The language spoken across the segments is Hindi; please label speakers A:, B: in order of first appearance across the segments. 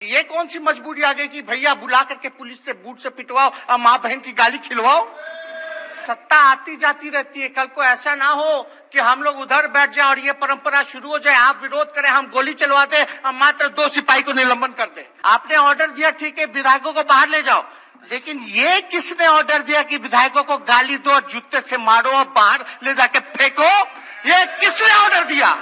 A: ये कौन सी मजबूरी आ गई कि भैया बुला करके पुलिस से बूट से पिटवाओ और माँ बहन की गाली खिलवाओ। सत्ता आती जाती रहती है, कल को ऐसा ना हो कि हम लोग उधर बैठ जाए और ये परंपरा शुरू हो जाए, आप विरोध करें, हम गोली चलवा दे और मात्र 2 सिपाही को निलंबन कर दे। आपने ऑर्डर दिया, ठीक है, विधायकों को बाहर ले जाओ, लेकिन ये किसने ऑर्डर दिया कि विधायकों को गाली दो और जूते से मारो और बाहर ले जाके फेंको? ये किसने ऑर्डर दिया?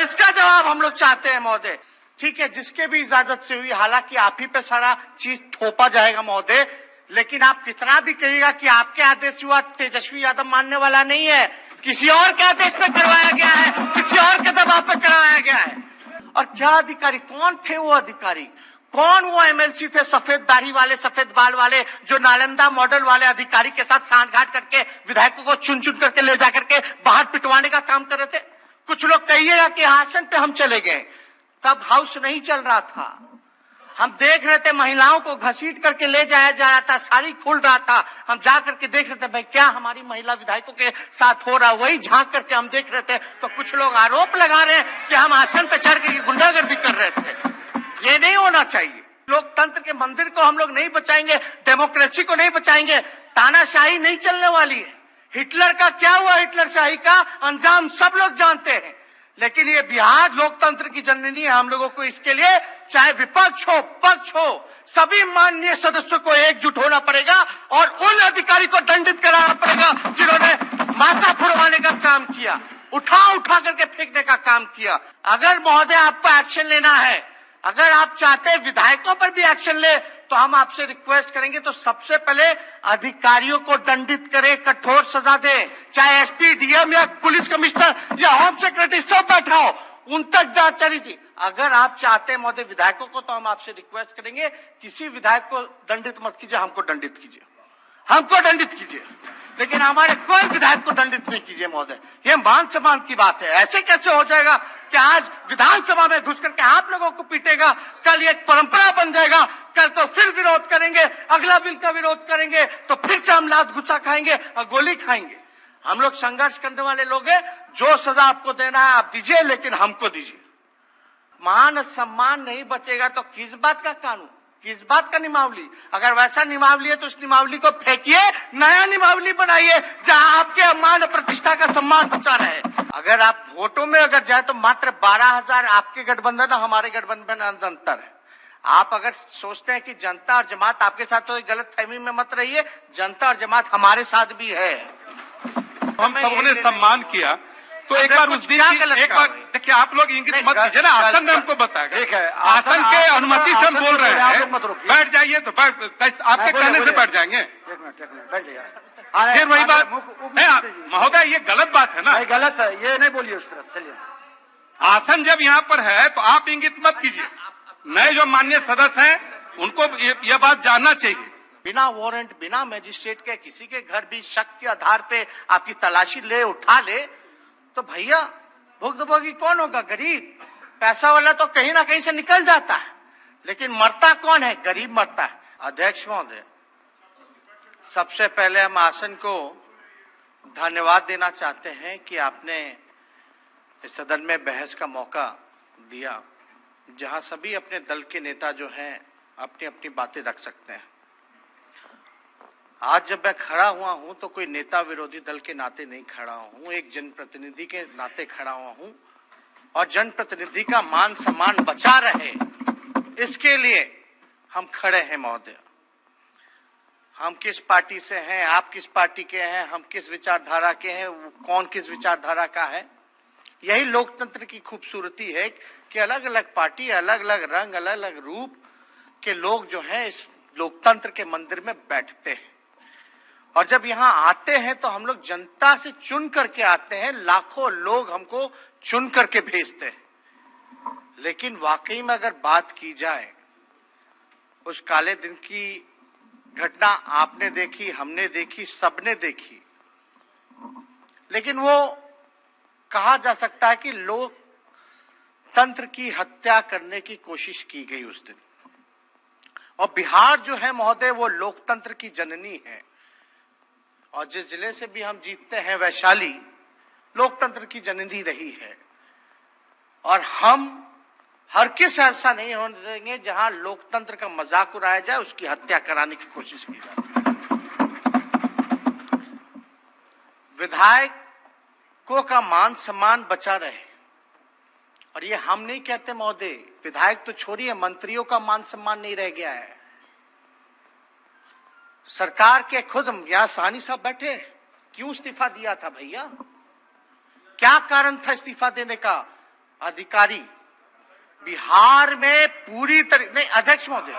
A: इसका जवाब हम लोग चाहते हैं महोदय। ठीक है, जिसके भी इजाजत से हुई, हालांकि आप ही पे सारा चीज थोपा जाएगा महोदय, लेकिन आप कितना भी कहिएगा कि आपके आदेश हुआ, तेजस्वी यादव मानने वाला नहीं है, किसी और के आदेश पे करवाया गया है, किसी और के दबाव पे करवाया गया है। और क्या अधिकारी, कौन थे वो अधिकारी? कौन वो एमएलसी थे सफेद दाढ़ी वाले, सफेद बाल वाले, जो नालंदा मॉडल वाले अधिकारी के साथ सांठगांठ करके विधायकों को चुन चुन करके ले जाकर के बाहर पिटवाने का काम कर रहे थे? कुछ लोग कहिएगा कि आसन पे हम चले गए, तब हाउस नहीं चल रहा था, हम देख रहे थे महिलाओं को घसीट करके ले जाया जा रहा था, साड़ी खुल रहा था, हम जा करके देख रहे थे भाई क्या हमारी महिला विधायकों के साथ हो रहा, वही झांक करके हम देख रहे थे। तो कुछ लोग आरोप लगा रहे हैं कि हम आसन पे चढ़ के गुंडागर्दी कर रहे थे। ये नहीं होना चाहिए। लोकतंत्र के मंदिर को हम लोग नहीं बचाएंगे, डेमोक्रेसी को नहीं बचाएंगे, तानाशाही नहीं चलने वाली है। हिटलर का क्या हुआ, हिटलरशाही का अंजाम सब लोग जानते हैं। लेकिन ये बिहार लोकतंत्र की जननी है, हम लोगों को इसके लिए चाहे विपक्ष हो पक्ष हो, सभी माननीय सदस्यों को एकजुट होना पड़ेगा और उन अधिकारी को दंडित कराना पड़ेगा जिन्होंने माथा फुड़वाने का काम किया, उठा उठा करके फेंकने का काम किया। अगर महोदय आपको एक्शन लेना है, अगर आप चाहते हैं विधायकों पर भी एक्शन ले, तो हम आपसे रिक्वेस्ट करेंगे तो सबसे पहले अधिकारियों को दंडित करें, कठोर सजा दें, चाहे एसपी, डीएम या पुलिस कमिश्नर या होम सेक्रेटरी सब बैठा हो, उन तक जांच चली थी। अगर आप चाहते हैं महोदय विधायकों को, तो हम आपसे रिक्वेस्ट करेंगे किसी विधायक को दंडित मत कीजिए, हमको दंडित कीजिए, हमको दंडित कीजिए, लेकिन हमारे कोई विधायक को दंडित नहीं कीजिए महोदय। ये मान सम्मान की बात है। ऐसे कैसे हो जाएगा कि आज विधानसभा में घुस करके आप लोगों को पीटेगा, कल एक परंपरा बन जाएगा, कल तो फिर विरोध करेंगे, अगला बिल का विरोध करेंगे तो फिर से हम लात गुस्सा खाएंगे और गोली खाएंगे। हम लोग संघर्ष करने वाले लोग हैं, जो सजा आपको देना है आप दीजिए, लेकिन हमको दीजिए। मान सम्मान नहीं बचेगा तो किस बात का कानून, किस बात का निमावली? अगर वैसा निमावली है तो उस निमावली को फेंकिए, नया निमावली बनाइए जहां आपके मान और प्रतिष्ठा का सम्मान बचा रहे। अगर आप वोटों में अगर जाए तो मात्र 12,000 आपके गठबंधन और हमारे गठबंधन में अंतर है। आप अगर सोचते हैं कि जनता और जमात आपके साथ, तो गलत फहमी में मत रहिए, जनता और जमात हमारे साथ भी है।
B: हम सबों ने सम्मान किया, तो एक बार उस दिन एक बार देखिए, आप लोग इंगित मत कीजिए ना, आसन ने हमको बताया। ठीक है, आसन के अनुमति से हम बोल रहे हैं, बैठ जाइए तो आपके कहने से बैठ जाएंगे।
C: एक मिनट बैठ जाइए।
B: फिर वही बात महोदय, ये गलत बात है ना,
C: गलत है, ये नहीं बोलिए उस तरह। चलिए,
B: आसन जब यहाँ पर है तो आप इंगित मत कीजिए, नए जो माननीय सदस्य हैं उनको ये बात जानना चाहिए।
A: बिना वारंट, बिना मजिस्ट्रेट के किसी के घर भी शक के आधार पे आपकी तलाशी ले, उठा ले, तो भैया भुक्तभोगी कौन होगा? गरीब। पैसा वाला तो कहीं ना कहीं से निकल जाता है, लेकिन मरता कौन है? गरीब मरता है। अध्यक्ष महोदय, सबसे पहले हम आसन को धन्यवाद देना चाहते हैं कि आपने इस सदन में बहस का मौका दिया, जहां सभी अपने दल के नेता जो हैं अपनी अपनी बातें रख सकते हैं। आज जब मैं खड़ा हुआ हूं तो कोई नेता विरोधी दल के नाते नहीं खड़ा हूं, एक जनप्रतिनिधि के नाते खड़ा हुआ हूं, और जनप्रतिनिधि का मान सम्मान बचा रहे, इसके लिए हम खड़े हैं महोदय। हम किस पार्टी से हैं, आप किस पार्टी के हैं, हम किस विचारधारा के हैं, कौन किस विचारधारा का है, यही लोकतंत्र की खूबसूरती है कि अलग अलग पार्टी, अलग अलग रंग, अलग अलग रूप के लोग जो हैं इस लोकतंत्र के मंदिर में बैठते हैं। और जब यहाँ आते हैं तो हम लोग जनता से चुन करके आते हैं, लाखों लोग हमको चुन करके भेजते हैं। लेकिन वाकई में अगर बात की जाए, उस काले दिन की घटना आपने देखी, हमने देखी, सबने देखी, लेकिन वो कहा जा सकता है कि लोकतंत्र की हत्या करने की कोशिश की गई उस दिन। और बिहार जो है महोदय, वो लोकतंत्र की जननी है, और जिस जिले से भी हम जीतते हैं, वैशाली लोकतंत्र की जननी रही है। और हम हर किस ऐसा नहीं होने देंगे जहां लोकतंत्र का मजाक उड़ाया जाए, उसकी हत्या कराने की कोशिश की जाए। विधायकों का मान सम्मान बचा रहे, और ये हम नहीं कहते महोदय, विधायक तो छोड़िए, मंत्रियों का मान सम्मान नहीं रह गया है। सरकार के खुद यहां साहनी साहब बैठे, क्यों इस्तीफा दिया था भैया? क्या कारण था इस्तीफा देने का? अधिकारी बिहार में पूरी तरह नहीं, अध्यक्ष महोदय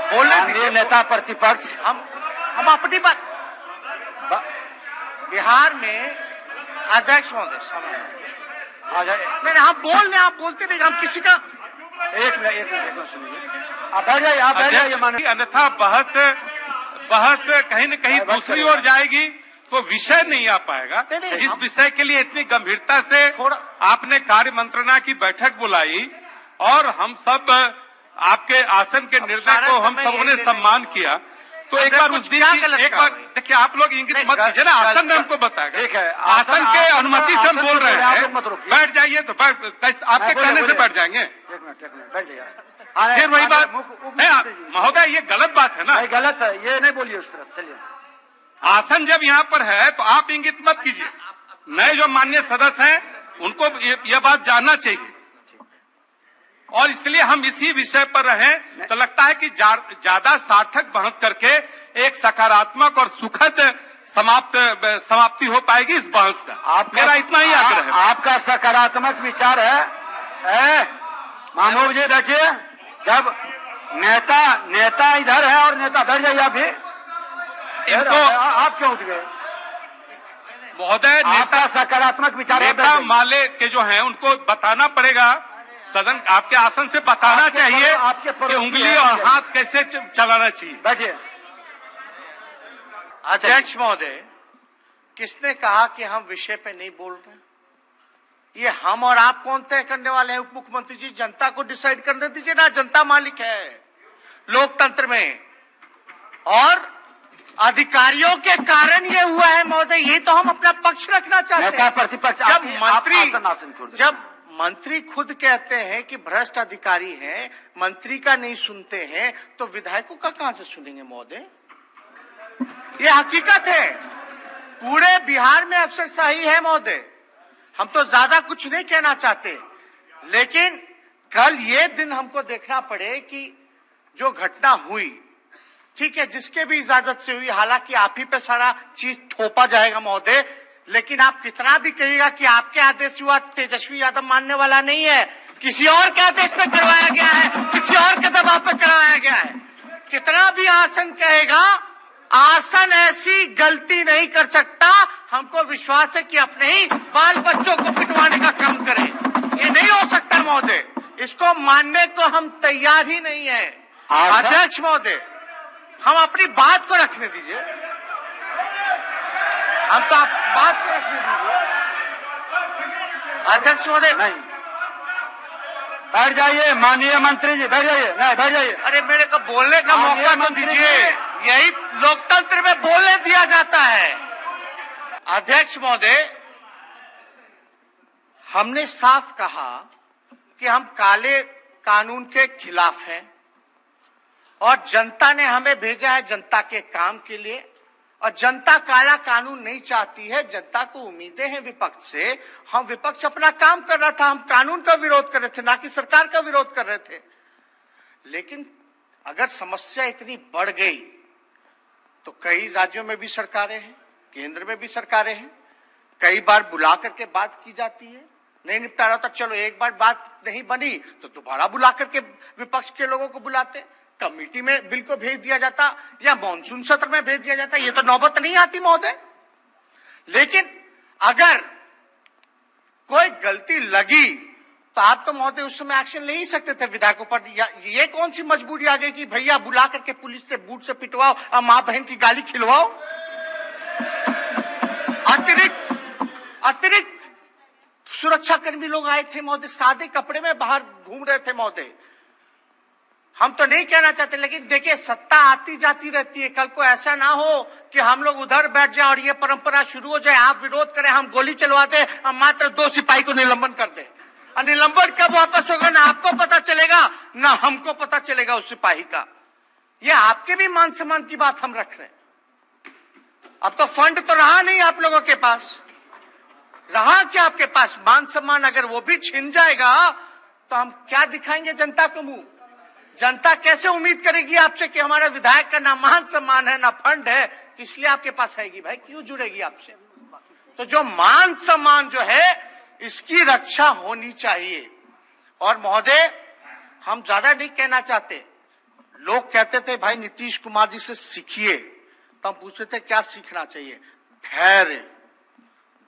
A: बोलने दीजिए।
C: नेता प्रतिपक्ष
A: हम अपनी बात, बिहार में अध्यक्ष महोदय समय
C: आ जाए।
A: नहीं, हम बोल रहे, आप बोलते नहीं, हम किसी का
C: एक मिनट सुनिए। आप बैठ जाइए, आप बैठ जाइए। माननीय
B: अन्यथा बहस कहीं न कहीं दूसरी ओर जाएगी तो विषय नहीं आ पाएगा।
A: नहीं,
B: जिस विषय के लिए इतनी गंभीरता से आपने कार्य मंत्रणा की बैठक बुलाई और हम सब आपके आसन के निर्णय को हम सबों ने सम्मान किया, तो एक बार उस दिन की एक बार देखिए, आप लोग इंगित मत कीजिए ना, आसन ने हमको बताएगा।
C: ठीक है,
B: आसन के अनुमति से हम बोल रहे हैं, बैठ जाइए तो आपके कहने से बैठ जाएंगे।
C: एक मिनट बैठ जाइए।
B: फिर वही बात महोदय, ये गलत बात है ना?
C: नहीं, गलत है, ये नहीं बोलिए उस तरफ। चलिए,
B: आसन जब यहाँ पर है तो आप इंगित मत कीजिए। नए जो माननीय सदस्य हैं उनको ये बात जानना चाहिए, और इसलिए हम इसी विषय पर रहें तो लगता है कि ज्यादा सार्थक बहस करके एक सकारात्मक और सुखद समाप्ति हो पाएगी इस बहस का। मेरा इतना ही आग्रह है।
C: आपका सकारात्मक विचार है महमूद जी। देखिए, जब नेता इधर है और नेता बैठ जाइए। आप भी
B: इनको
C: आप क्यों उठ गए
B: महोदय?
C: आपका सकारात्मक विचार है।
B: नेता माले के जो हैं उनको बताना पड़ेगा, सदन आपके आसन से बताना चाहिए कि उंगली और हाथ कैसे चलाना चाहिए।
C: बैठिए।
A: अध्यक्ष महोदय, किसने कहा कि हम विषय पे नहीं बोल रहे? ये हम और आप कौन तय करने वाले हैं? उप मुख्यमंत्री जी, जनता को डिसाइड करने दीजिए ना, जनता मालिक है लोकतंत्र में। और अधिकारियों के कारण ये हुआ है महोदय, ये तो हम अपना पक्ष रखना चाहते हैं।
C: प्रतिपक्ष
A: जब मंत्री खुद कहते हैं कि भ्रष्ट अधिकारी हैं, मंत्री का नहीं सुनते हैं, तो विधायकों का कहां से सुनेंगे महोदय? ये हकीकत है, पूरे बिहार में अफसरशाही है महोदय। हम तो ज्यादा कुछ नहीं कहना चाहते, लेकिन कल ये दिन हमको देखना पड़े कि जो घटना हुई, ठीक है, जिसके भी इजाजत से हुई, हालांकि आप ही पे सारा चीज थोपा जाएगा महोदय, लेकिन आप कितना भी कहिएगा कि आपके आदेश हुआ, तेजस्वी यादव मानने वाला नहीं है। किसी और के आदेश पे करवाया गया है, किसी और के दबाव पे करवाया गया है। कितना भी आसन कहेगा, आसन ऐसी गलती नहीं कर सकता। हमको विश्वास है कि अपने ही बाल बच्चों को पिटवाने का काम करें। ये नहीं हो सकता महोदय, इसको मानने को हम तैयार ही नहीं है। अध्यक्ष महोदय, हम अपनी बात को रखने दीजिए, हम तो आप बात को रखने दीजिए। अध्यक्ष महोदय,
C: नहीं, बैठ जाइए। माननीय मंत्री जी, बैठ जाइए। नहीं, बैठ जाइए।
A: अरे मेरे को बोलने का मौका तो दीजिए, यही लोकतंत्र में बोलने दिया जाता है। अध्यक्ष महोदय, हमने साफ कहा कि हम काले कानून के खिलाफ हैं, और जनता ने हमें भेजा है जनता के काम के लिए, और जनता काला कानून नहीं चाहती है। जनता को उम्मीदें हैं विपक्ष से। हम विपक्ष अपना काम कर रहा था, हम कानून का विरोध कर रहे थे, ना कि सरकार का विरोध कर रहे थे। लेकिन अगर समस्या इतनी बढ़ गई तो कई राज्यों में भी सरकारें हैं, केंद्र में भी सरकारें हैं, कई बार बुला करके बात की जाती है, नहीं निपटा रहा था, चलो एक बार बात नहीं बनी तो दोबारा बुला करके विपक्ष के लोगों को बुलाते, कमेटी में बिल को भेज दिया जाता या मॉनसून सत्र में भेज दिया जाता। ये तो नौबत नहीं आती महोदय। लेकिन अगर कोई गलती लगी तो आप तो महोदय उस समय एक्शन ले ही सकते थे विधायकों पर। ये कौन सी मजबूरी आ गई कि भैया बुला करके पुलिस से बूट से पिटवाओ और मां बहन की गाली खिलवाओ? अतिरिक्त सुरक्षा कर्मी लोग आए थे महोदय, सादे कपड़े में बाहर घूम रहे थे महोदय। हम तो नहीं कहना चाहते, लेकिन देखिए सत्ता आती जाती रहती है। कल को ऐसा ना हो कि हम लोग उधर बैठ जाए और ये परंपरा शुरू हो जाए, आप विरोध करें, हम गोली चलवा दे, हम मात्र 2 सिपाही को निलंबन कर दे। और निलंबन कब वापस होगा ना आपको पता चलेगा ना हमको पता चलेगा उस सिपाही का। ये आपके भी मान सम्मान की बात हम रख रहे हैं। अब तो फंड तो रहा नहीं आप लोगों के पास, रहा क्या आपके पास मान सम्मान? अगर वो भी छिन जाएगा तो हम क्या दिखाएंगे जनता को मुंह? जनता कैसे उम्मीद करेगी आपसे कि हमारा विधायक का ना मान सम्मान है ना फंड है, इसलिए आपके पास आएगी भाई? क्यों जुड़ेगी आपसे? तो जो मान सम्मान जो है इसकी रक्षा होनी चाहिए। और महोदय, हम ज्यादा नहीं कहना चाहते। लोग कहते थे भाई नीतीश कुमार जी से सीखिए, तो हम पूछते थे क्या सीखना चाहिए? धैर्य।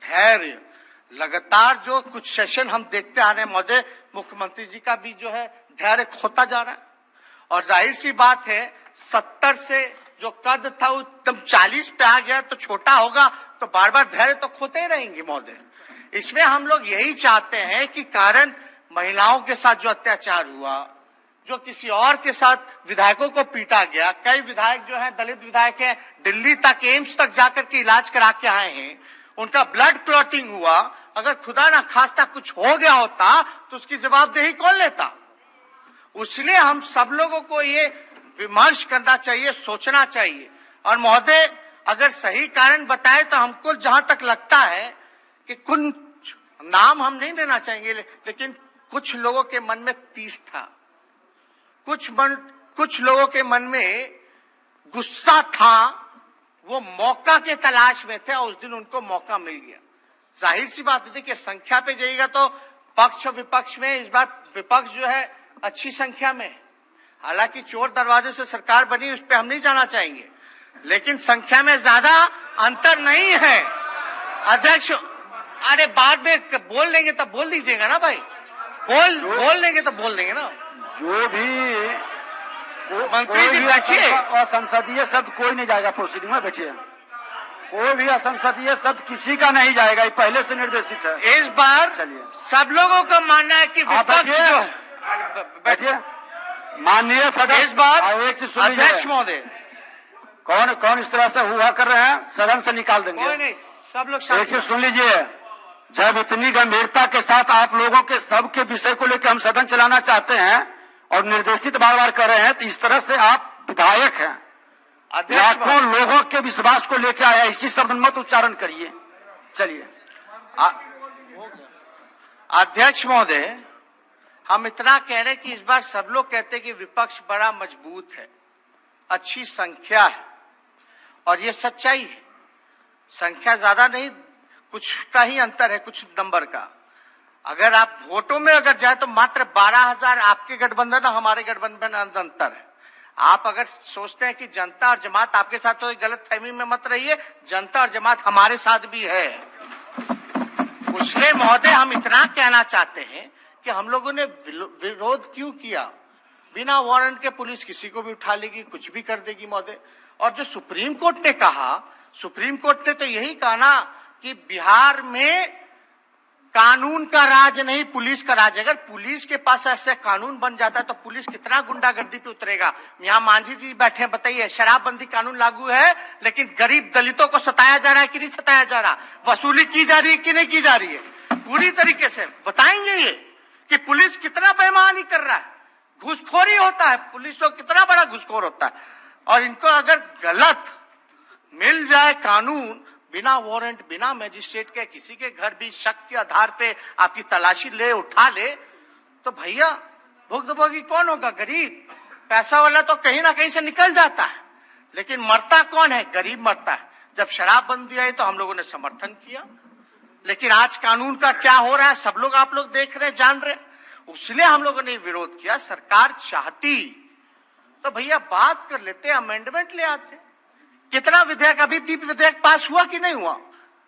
A: धैर्य। लगातार जो कुछ सेशन हम देखते आ रहे हैं महोदय, मुख्यमंत्री जी का भी जो है धैर्य खोता जा रहा है। और जाहिर सी बात है 70 से जो कद था वो एकदम 40 पे आ गया, तो छोटा होगा तो बार बार धैर्य तो खोते ही रहेंगे महोदय। इसमें हम लोग यही चाहते हैं कि कारण महिलाओं के साथ जो अत्याचार हुआ, जो किसी और के साथ विधायकों को पीटा गया, कई विधायक जो हैं दलित विधायक हैं, दिल्ली तक एम्स तक जाकर के इलाज करा के आए हैं, उनका ब्लड क्लॉटिंग हुआ। अगर खुदा ना खास्ता कुछ हो गया होता तो उसकी जवाबदेही कौन लेता? इसलिए हम सब लोगों को ये विमर्श करना चाहिए, सोचना चाहिए। और महोदय, अगर सही कारण बताए तो हमको जहां तक लगता है कि कुछ नाम हम नहीं लेना चाहेंगे, लेकिन कुछ लोगों के मन में तीस था, कुछ लोगों के मन में गुस्सा था, वो मौका के तलाश में थे और उस दिन उनको मौका मिल गया। जाहिर सी बात है कि संख्या पे जाइएगा तो पक्ष और विपक्ष में इस बार विपक्ष जो है अच्छी संख्या में, हालांकि चोर दरवाजे से सरकार बनी, उस पर हम नहीं जाना चाहेंगे, लेकिन संख्या में ज्यादा अंतर नहीं है। अध्यक्ष, अरे बाद में बोल लेंगे तब बोल दीजिएगा ना भाई, बोल लेंगे तो बोल देंगे ना।
C: जो भी
A: मंत्री जी बैठिए,
C: असंसदीय शब्द कोई नहीं जाएगा प्रोसीडिंग में, बैठिए। कोई भी असंसदीय शब्द किसी का नहीं जाएगा, ये पहले से निर्देशित है।
A: इस बार
C: चलिए,
A: सब लोगों का मानना है कि विपक्ष जो
C: बैठिए। माननीय सदन,
A: इस बार
C: एक चीज सुन
A: अध्यक्ष
C: लीजिए,
A: महोदय,
C: कौन इस तरह से हुआ कर रहे हैं, सदन से निकाल देंगे।
A: कोई नहीं, सब लोग
C: एक चीज सुन लीजिए, जब इतनी गंभीरता के साथ आप लोगों के सबके विषय को लेकर हम सदन चलाना चाहते हैं और निर्देशित बार बार कर रहे हैं, तो इस तरह से आप विधायक हैं, लाखों लोगों के विश्वास को लेकर आया, इसी शब्द मत उच्चारण करिए। चलिए,
A: अध्यक्ष महोदय, हम इतना कह रहे हैं कि इस बार सब लोग कहते हैं कि विपक्ष बड़ा मजबूत है, अच्छी संख्या है, और ये सच्चाई है। संख्या ज्यादा नहीं, कुछ का ही अंतर है, कुछ नंबर का। अगर आप वोटों में अगर जाए तो मात्र 12,000 आपके गठबंधन और हमारे गठबंधन में अंतर है। आप अगर सोचते हैं कि जनता और जमात आपके साथ, तो गलत फहमी में मत रहिए, जनता और जमात हमारे साथ भी है। इसलिए महोदय, हम इतना कहना चाहते हैं कि हम लोगों ने विरोध क्यों किया? बिना वारंट के पुलिस किसी को भी उठा लेगी, कुछ भी कर देगी महोदय। और जो सुप्रीम कोर्ट ने कहा, सुप्रीम कोर्ट ने तो यही कहा ना कि बिहार में कानून का राज नहीं, पुलिस का राज। अगर पुलिस के पास ऐसे कानून बन जाता है तो पुलिस कितना गुंडागर्दी पे उतरेगा। यहाँ मांझी जी बैठे हैं, बताइए, शराबबंदी कानून लागू है, लेकिन गरीब दलितों को सताया जा रहा है कि नहीं सताया जा रहा? वसूली की जा रही है कि नहीं की जा रही है? पूरी तरीके से बताएंगे ये कि पुलिस कितना बेईमानी कर रहा है, घूसखोरी होता है, पुलिस तो कितना बड़ा घूसखोर होता है। और इनको अगर गलत मिल जाए कानून, बिना वारंट, बिना मजिस्ट्रेट के किसी के घर भी शक के आधार पे आपकी तलाशी ले, उठा ले, तो भैया भुगतभोगी कौन होगा? गरीब। पैसा वाला तो कहीं ना कहीं से निकल जाता है, लेकिन मरता कौन है? गरीब मरता है। जब शराबबंदी आई तो हम लोगों ने समर्थन किया, लेकिन आज कानून का क्या हो रहा है सब लोग, आप लोग देख रहे, जान रहे, इसलिए हम लोगों ने विरोध किया। सरकार चाहती तो भैया बात कर लेते, अमेंडमेंट ले आते। कितना विधेयक, अभी भी विधेयक पास हुआ कि नहीं हुआ?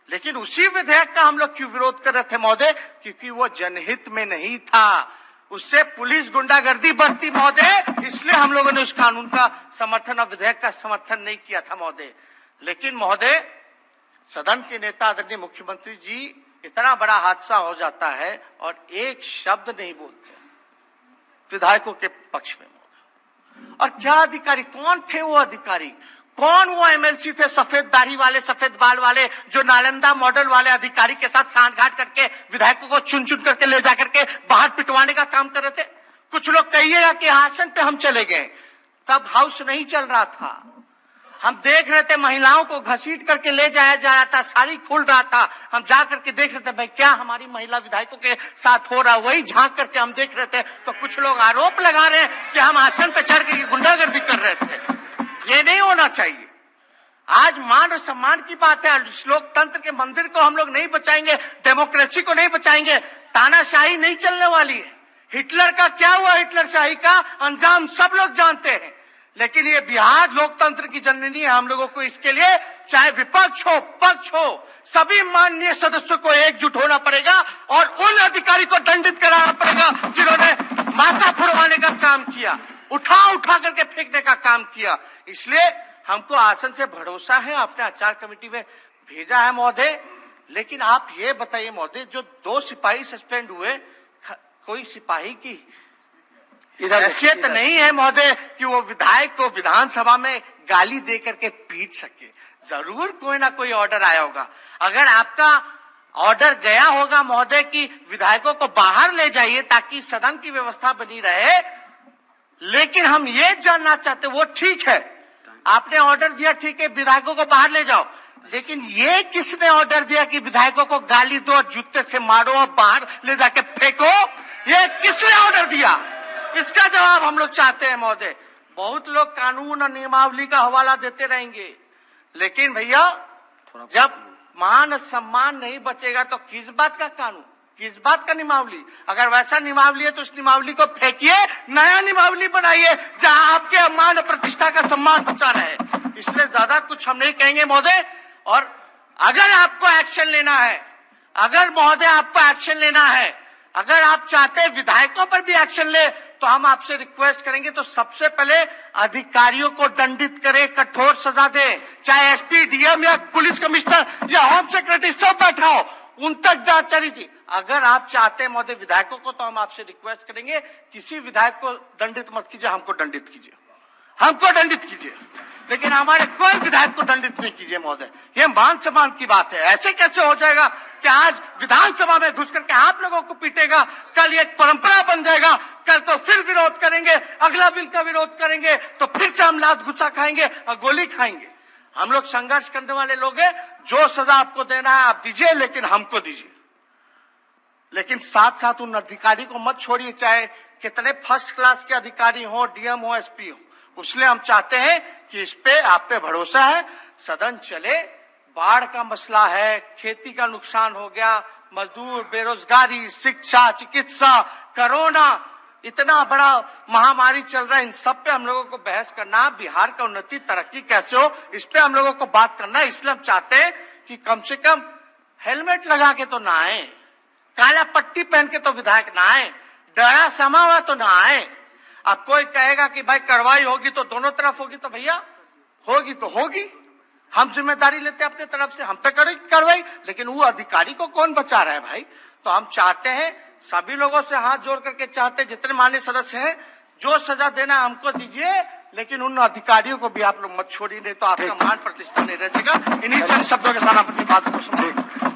A: लेकिन उसी विधेयक का हम लोग क्यों विरोध कर रहे थे महोदय? क्योंकि वो जनहित में नहीं था, उससे पुलिस गुंडागर्दी बढ़ती महोदय, इसलिए हम लोगों ने उस कानून का समर्थन और विधेयक का समर्थन नहीं किया था महोदय। लेकिन महोदय, सदन के नेता आदरणीय मुख्यमंत्री जी, इतना बड़ा हादसा हो जाता है और एक शब्द नहीं बोलते विधायकों के पक्ष में। और क्या अधिकारी, कौन थे वो अधिकारी, कौन वो एमएलसी थे सफेद दाढ़ी वाले, सफेद बाल वाले, जो नालंदा मॉडल वाले अधिकारी के साथ सांठगांठ करके विधायकों को चुन चुन करके ले जाकर के बाहर पिटवाने का काम कर रहे थे। कुछ लोग कहिएगा कि आसन पे हम चले गए, तब हाउस नहीं चल रहा था। हम देख रहे थे महिलाओं को घसीट करके ले जाया जा रहा था, साड़ी खुल रहा था, हम जा करके देख रहे थे भाई क्या हमारी महिला विधायकों के साथ हो रहा, वही झांक करके हम देख रहे थे। तो कुछ लोग आरोप लगा रहे हैं कि हम आसन पे चढ़ के गुंडागर्दी कर रहे थे। ये नहीं होना चाहिए। आज मान और सम्मान की बात है। लोकतंत्र के मंदिर को हम लोग नहीं बचाएंगे, डेमोक्रेसी को नहीं बचाएंगे, तानाशाही नहीं चलने वाली है। हिटलर का क्या हुआ, हिटलर शाही का अंजाम सब लोग जानते हैं। लेकिन ये बिहार लोकतंत्र की जननी है। हम लोगों को इसके लिए चाहे विपक्ष हो पक्ष हो, सभी माननीय सदस्यों को एकजुट होना पड़ेगा और उन अधिकारी को दंडित कराना पड़ेगा जिन्होंने माथा फुड़वाने का काम किया, उठा उठा करके फेंकने का काम किया। इसलिए हमको आसन से भरोसा है, आपने आचार कमेटी में भेजा है महोदय। लेकिन आप ये बताइए महोदय, जो 2 सिपाही सस्पेंड हुए, कोई सिपाही की हैसियत नहीं है महोदय कि वो विधायक को विधानसभा में गाली दे करके पीट सके। जरूर कोई ना कोई ऑर्डर आया होगा। अगर आपका ऑर्डर गया होगा महोदय कि विधायकों को बाहर ले जाइए ताकि सदन की व्यवस्था बनी रहे, लेकिन हम ये जानना चाहते, वो ठीक है आपने ऑर्डर दिया, ठीक है विधायकों को बाहर ले जाओ, लेकिन ये किसने ऑर्डर दिया कि विधायकों को गाली दो और जूते से मारो और बाहर ले जाके फेंको? ये किसने ऑर्डर दिया? इसका जवाब हम लोग चाहते हैं महोदय। बहुत लोग कानून और नियमावली का हवाला देते रहेंगे, लेकिन भैया जब मान सम्मान नहीं बचेगा तो किस बात का कानून, किस बात का नियमावली? अगर वैसा नियमावली है तो उस नियमावली को फेंकिए, नया नियमावली बनाइए जहां आपके मान और प्रतिष्ठा का सम्मान बचा रहे। इसलिए ज्यादा कुछ हम नहीं कहेंगे महोदय। और अगर आपको एक्शन लेना है, अगर महोदय आपको एक्शन लेना है, अगर आप चाहते हैं विधायकों पर भी एक्शन ले, तो हम आपसे रिक्वेस्ट करेंगे तो सबसे पहले अधिकारियों को दंडित करें, कठोर सजा दें। चाहे एसपी, डीएम या पुलिस कमिश्नर या होम सेक्रेटरी सब बैठा हो, उन तक जांच चली थी। अगर आप चाहते हैं महोदय विधायकों को, तो हम आपसे रिक्वेस्ट करेंगे किसी विधायक को दंडित मत कीजिए, हमको दंडित कीजिए, हमको दंडित कीजिए, लेकिन हमारे कोई विधायक को दंडित नहीं कीजिए महोदय। ये मान सम्मान की बात है। ऐसे कैसे हो जाएगा कि आज विधानसभा में घुस करके आप लोगों को पीटेगा, कल ये एक परंपरा बन जाएगा, कल तो फिर विरोध करेंगे, अगला बिल का विरोध करेंगे तो फिर से हम लात गुस्सा खाएंगे और गोली खाएंगे। हम लोग संघर्ष करने वाले लोग हैं। जो सजा आपको देना है आप दीजिए, लेकिन हमको दीजिए। लेकिन साथ साथ उन अधिकारी को मत छोड़िए, चाहे कितने फर्स्ट क्लास के अधिकारी हो, डीएम हो, एसपी हो। उसलिए हम चाहते हैं कि इस पे आप पे भरोसा है, सदन चले। बाढ़ का मसला है, खेती का नुकसान हो गया, मजदूर, बेरोजगारी, शिक्षा, चिकित्सा, कोरोना, इतना बड़ा महामारी चल रहा है, इन सब पे हम लोगों को बहस करना, बिहार का उन्नति तरक्की कैसे हो इस पे हम लोगों को बात करना। इसलिए हम चाहते हैं कि कम से कम हेलमेट लगा के तो ना आए, काला पट्टी पहन के तो विधायक ना आए, डरा समा हुआ तो ना आए। अब कोई कहेगा कि भाई कार्रवाई होगी तो दोनों तरफ होगी, तो भैया होगी तो होगी, हम जिम्मेदारी लेते हैं अपने तरफ से, हम पे करेगी कार्रवाई। लेकिन वो अधिकारी को कौन बचा रहा है भाई? तो हम चाहते हैं, सभी लोगों से हाथ जोड़ करके चाहते हैं, जितने माननीय सदस्य हैं, जो सजा देना है हमको दीजिए, लेकिन उन अधिकारियों को भी आप लोग मत छोड़िए, नहीं तो आपका मान प्रतिष्ठा नहीं रहेगा। इन्हीं चंद शब्दों के साथ अपनी बात को समझिए।